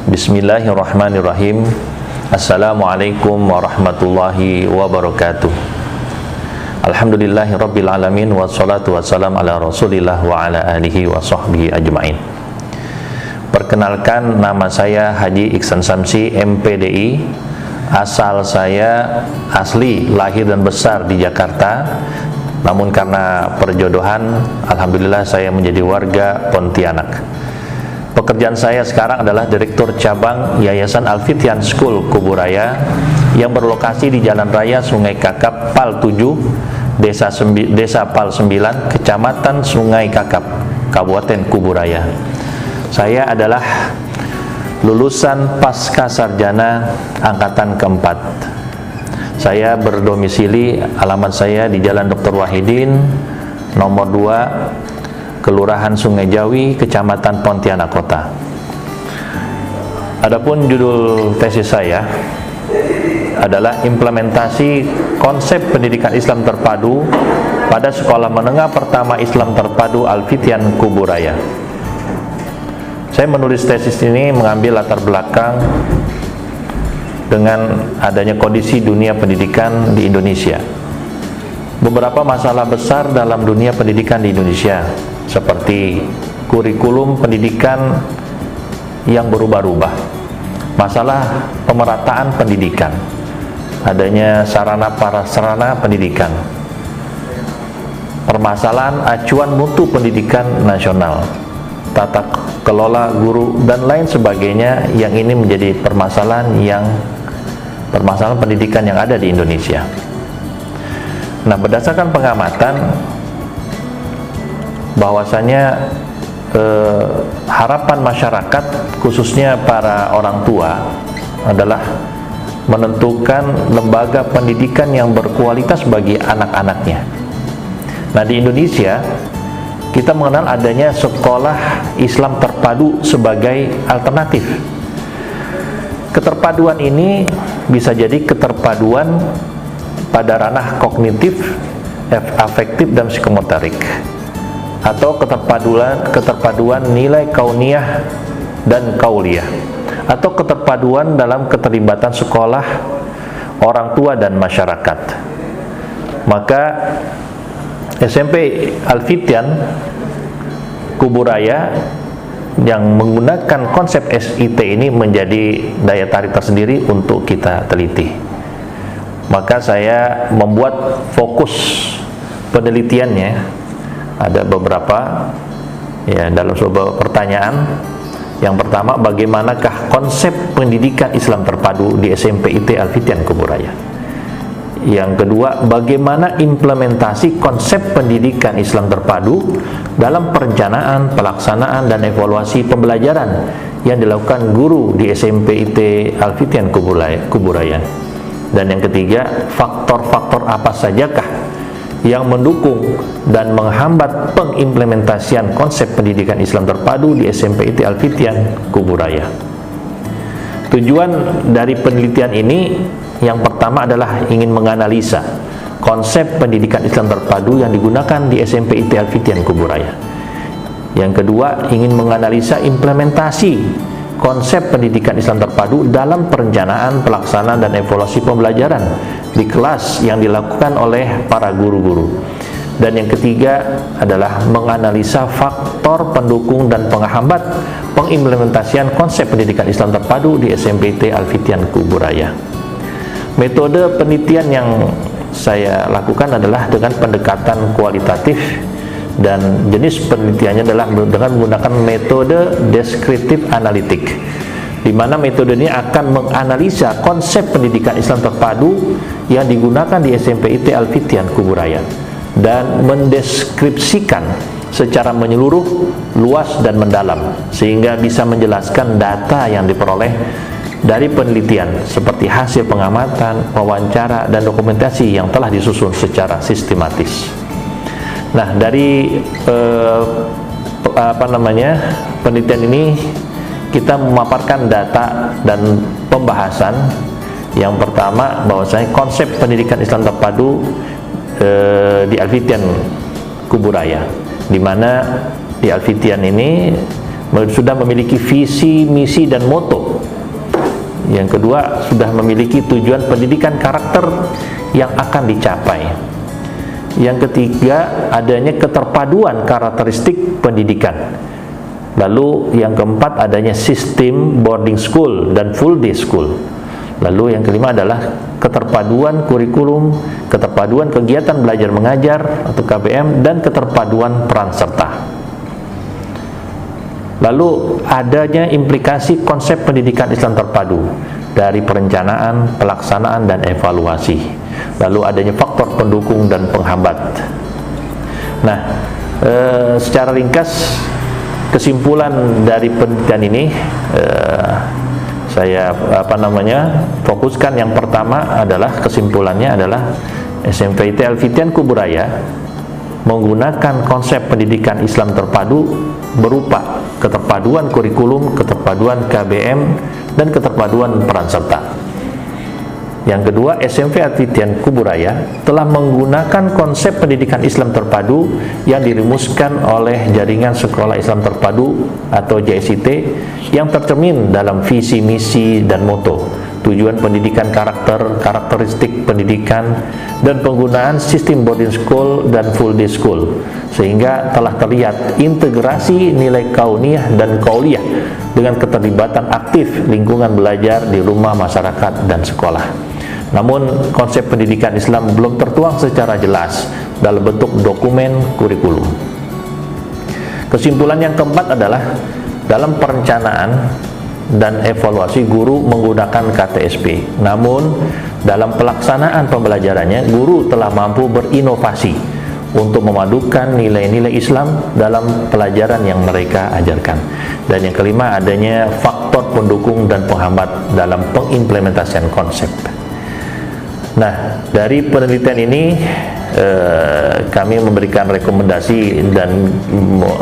Bismillahirrahmanirrahim. Assalamualaikum warahmatullahi wabarakatuh. Alhamdulillahirabbil alamin wassalatu wassalam ala Rasulillah wa ala alihi wa sahbihi ajmain. Perkenalkan, nama saya Haji Iksan Samsi, MPDI. Asal saya asli lahir dan besar di Jakarta, namun karena perjodohan alhamdulillah saya menjadi warga Pontianak. Pekerjaan saya sekarang adalah Direktur Cabang Yayasan Al-Fityan School Kuburaya yang berlokasi di Jalan Raya Sungai Kakap, Pal 7, Desa Pal 9, Kecamatan Sungai Kakap, Kabupaten Kuburaya. Saya adalah lulusan Pasca Sarjana Angkatan keempat. Saya berdomisili, alamat saya di Jalan Dr. Wahidin, nomor 2, Kelurahan Sungai Jawi, Kecamatan Pontianak Kota. Adapun judul tesis saya adalah implementasi konsep pendidikan Islam terpadu pada Sekolah Menengah Pertama Islam Terpadu Al-Fityan Kuburaya. Saya menulis tesis ini mengambil latar belakang dengan adanya kondisi dunia pendidikan di Indonesia. Beberapa masalah besar dalam dunia pendidikan di Indonesia, seperti kurikulum pendidikan yang berubah-ubah, masalah pemerataan pendidikan, adanya sarana prasarana pendidikan, permasalahan acuan mutu pendidikan nasional, tata kelola guru, dan lain sebagainya, yang ini menjadi permasalahan pendidikan yang ada di Indonesia. Nah, berdasarkan pengamatan bahwasanya harapan masyarakat, khususnya para orang tua, adalah menentukan lembaga pendidikan yang berkualitas bagi anak-anaknya. Nah, di Indonesia kita mengenal adanya sekolah Islam terpadu sebagai alternatif. Keterpaduan ini bisa jadi keterpaduan pada ranah kognitif, afektif, dan psikomotorik, atau keterpaduan nilai kauniyah dan kauliyah, atau keterpaduan dalam keterlibatan sekolah, orang tua, dan masyarakat. Maka SMP Al-Fityan Kuburaya yang menggunakan konsep SIT ini menjadi daya tarik tersendiri untuk kita teliti. Maka saya membuat fokus penelitiannya, ada beberapa ya, dalam sebuah pertanyaan. Yang pertama, bagaimanakah konsep pendidikan Islam terpadu di SMP IT Al-Fityan Kuburaya? Yang kedua, bagaimana implementasi konsep pendidikan Islam terpadu dalam perencanaan, pelaksanaan, dan evaluasi pembelajaran yang dilakukan guru di SMP IT Al-Fityan Kuburaya? Dan yang ketiga, faktor-faktor apa sajakah yang mendukung dan menghambat pengimplementasian konsep pendidikan Islam terpadu di SMP IT Al-Fityan Kuburaya? Tujuan dari penelitian ini yang pertama adalah ingin menganalisa konsep pendidikan Islam terpadu yang digunakan di SMP IT Al-Fityan Kuburaya. Yang kedua, ingin menganalisa implementasi konsep pendidikan Islam terpadu dalam perencanaan, pelaksanaan, dan evaluasi pembelajaran di kelas yang dilakukan oleh para guru-guru. Dan yang ketiga adalah menganalisa faktor pendukung dan penghambat pengimplementasian konsep pendidikan Islam terpadu di SMP IT Al-Fityan Kuburaya. Metode penelitian yang saya lakukan adalah dengan pendekatan kualitatif, dan jenis penelitiannya adalah dengan menggunakan metode deskriptif analitik, di mana metode ini akan menganalisa konsep pendidikan Islam terpadu yang digunakan di SMP IT Al-Fityan Kuburaya dan mendeskripsikan secara menyeluruh, luas, dan mendalam, sehingga bisa menjelaskan data yang diperoleh dari penelitian seperti hasil pengamatan, wawancara, dan dokumentasi yang telah disusun secara sistematis. Nah, dari penelitian ini kita memaparkan data dan pembahasan. Yang pertama, bahwasanya konsep pendidikan Islam terpadu di Al-Fityan Kuburaya, di mana di Al-Fityan ini sudah memiliki visi, misi, dan moto. Yang kedua, sudah memiliki tujuan pendidikan karakter yang akan dicapai. Yang ketiga, adanya keterpaduan karakteristik pendidikan. Lalu yang keempat, adanya sistem boarding school dan full day school. Lalu yang kelima adalah keterpaduan kurikulum, keterpaduan kegiatan belajar mengajar atau KBM, dan keterpaduan peran serta. Lalu adanya implikasi konsep pendidikan Islam terpadu dari perencanaan, pelaksanaan, dan evaluasi. Lalu adanya faktor pendukung dan penghambat. Nah, secara ringkas kesimpulan dari penelitian ini saya fokuskan. Yang pertama adalah kesimpulannya adalah SMPIT Al-Fitian Kuburaya menggunakan konsep pendidikan Islam terpadu berupa keterpaduan kurikulum, keterpaduan KBM, dan keterpaduan peran serta. Yang kedua, SMP Al-Fitian Kuburaya telah menggunakan konsep pendidikan Islam terpadu yang dirumuskan oleh Jaringan Sekolah Islam Terpadu atau JSIT yang tercermin dalam visi, misi, dan moto, tujuan pendidikan karakter, karakteristik pendidikan, dan penggunaan sistem boarding school dan full day school, sehingga telah terlihat integrasi nilai kauniyah dan qauliyah dengan keterlibatan aktif lingkungan belajar di rumah, masyarakat, dan sekolah. Namun konsep pendidikan Islam belum tertuang secara jelas dalam bentuk dokumen kurikulum. Kesimpulan yang keempat adalah dalam perencanaan dan evaluasi guru menggunakan KTSP. Namun dalam pelaksanaan pembelajarannya guru telah mampu berinovasi untuk memadukan nilai-nilai Islam dalam pelajaran yang mereka ajarkan. Dan yang kelima, adanya faktor pendukung dan penghambat dalam pengimplementasian konsep. Nah, dari penelitian ini kami memberikan rekomendasi dan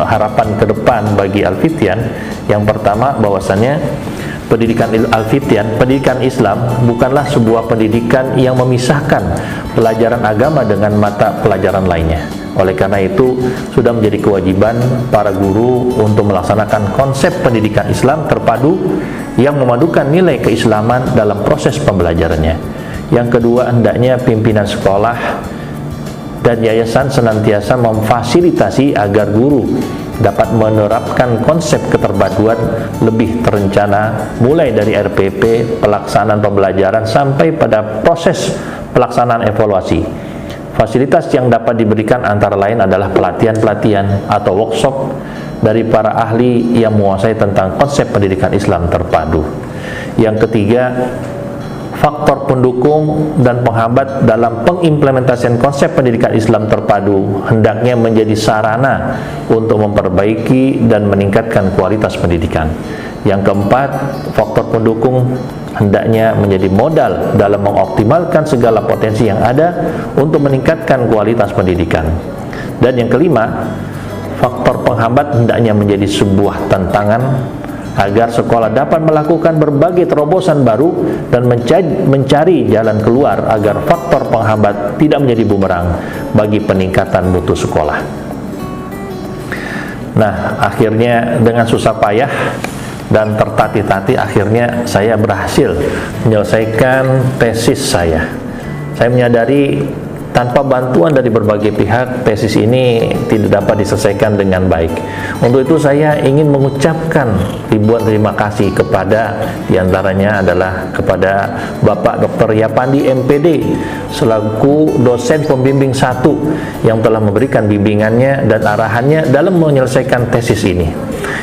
harapan ke depan bagi Al-Fitian. Yang pertama, bahwasannya pendidikan Al-Fitian, pendidikan Islam bukanlah sebuah pendidikan yang memisahkan pelajaran agama dengan mata pelajaran lainnya. Oleh karena itu, sudah menjadi kewajiban para guru untuk melaksanakan konsep pendidikan Islam terpadu yang memadukan nilai keislaman dalam proses pembelajarannya. Yang kedua, hendaknya pimpinan sekolah dan yayasan senantiasa memfasilitasi agar guru dapat menerapkan konsep keterpaduan lebih terencana, mulai dari RPP, pelaksanaan pembelajaran, sampai pada proses pelaksanaan evaluasi. Fasilitas yang dapat diberikan antara lain adalah pelatihan-pelatihan atau workshop dari para ahli yang menguasai tentang konsep pendidikan Islam terpadu. Yang ketiga, faktor pendukung dan penghambat dalam pengimplementasian konsep pendidikan Islam terpadu hendaknya menjadi sarana untuk memperbaiki dan meningkatkan kualitas pendidikan. Yang keempat, faktor pendukung hendaknya menjadi modal dalam mengoptimalkan segala potensi yang ada untuk meningkatkan kualitas pendidikan. Dan yang kelima, faktor penghambat hendaknya menjadi sebuah tantangan agar sekolah dapat melakukan berbagai terobosan baru dan mencari jalan keluar agar faktor penghambat tidak menjadi bumerang bagi peningkatan mutu sekolah. Nah, akhirnya dengan susah payah dan tertatih-tatih, akhirnya saya berhasil menyelesaikan tesis saya. Saya menyadari tanpa bantuan dari berbagai pihak, tesis ini tidak dapat diselesaikan dengan baik. Untuk itu saya ingin mengucapkan ribuan terima kasih kepada, diantaranya adalah kepada Bapak Dr. Yapandi MPD selaku dosen pembimbing 1 yang telah memberikan bimbingannya dan arahannya dalam menyelesaikan tesis ini.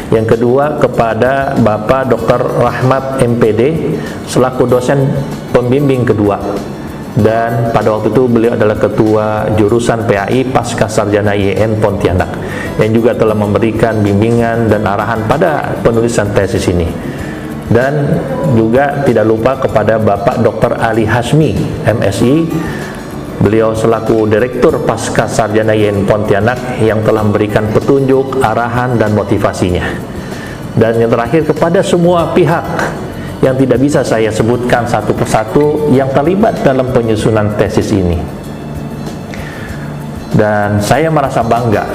Yang kedua, kepada Bapak Dr. Rahmat MPD selaku dosen pembimbing kedua, dan pada waktu itu beliau adalah ketua jurusan PAI Pasca Sarjana IAIN Pontianak yang juga telah memberikan bimbingan dan arahan pada penulisan tesis ini. Dan juga tidak lupa kepada Bapak Dr. Ali Hasmi MSI, beliau selaku Direktur Pasca Sarjana IAIN Pontianak yang telah memberikan petunjuk, arahan, dan motivasinya. Dan yang terakhir, kepada semua pihak yang tidak bisa saya sebutkan satu persatu yang terlibat dalam penyusunan tesis ini. Dan saya merasa bangga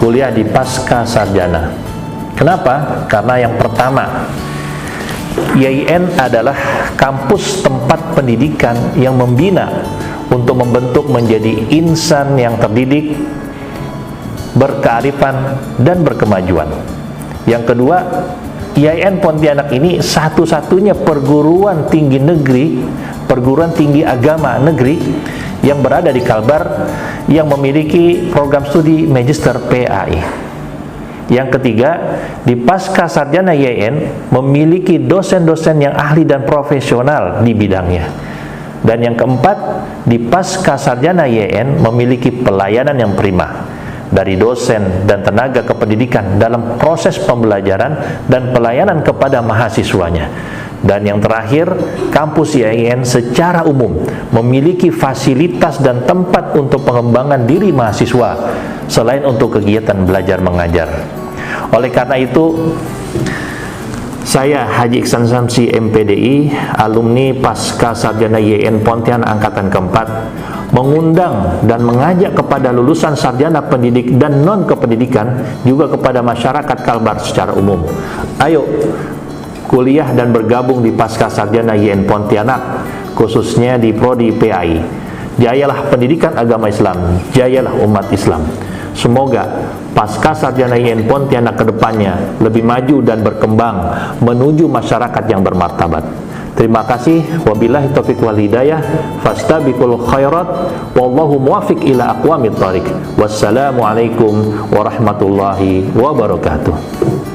kuliah di Pasca Sarjana Kenapa? Karena yang pertama, IAIN adalah kampus tempat pendidikan yang membina untuk membentuk menjadi insan yang terdidik, berkearifan, dan berkemajuan. Yang kedua, IAIN Pontianak ini satu-satunya perguruan tinggi negeri, perguruan tinggi agama negeri yang berada di Kalbar yang memiliki program studi Magister PAI. Yang ketiga, di pasca sarjana IAIN memiliki dosen-dosen yang ahli dan profesional di bidangnya. Dan yang keempat, di pasca sarjana IAIN memiliki pelayanan yang prima dari dosen dan tenaga kependidikan dalam proses pembelajaran dan pelayanan kepada mahasiswanya. Dan yang terakhir, kampus IAIN secara umum memiliki fasilitas dan tempat untuk pengembangan diri mahasiswa selain untuk kegiatan belajar mengajar. Oleh karena itu, saya Haji Iksan Samsi MPDI, alumni pasca sarjana IAIN Pontianak angkatan keempat, mengundang dan mengajak kepada lulusan sarjana pendidik dan non kependidikan, juga kepada masyarakat Kalbar secara umum. Ayo kuliah dan bergabung di pasca sarjana IAIN Pontianak, khususnya di prodi PAI. Jayalah pendidikan agama Islam, jayalah umat Islam. Semoga pasca sarjana IAIN Pontianak kedepannya lebih maju dan berkembang menuju masyarakat yang bermartabat. Terima kasih. Wabillahi taufiq wal hidayah. Fastabiqul khairat. Wallahu muwafiq ila aqwamit thariq. Wassalamualaikum warahmatullahi wabarakatuh.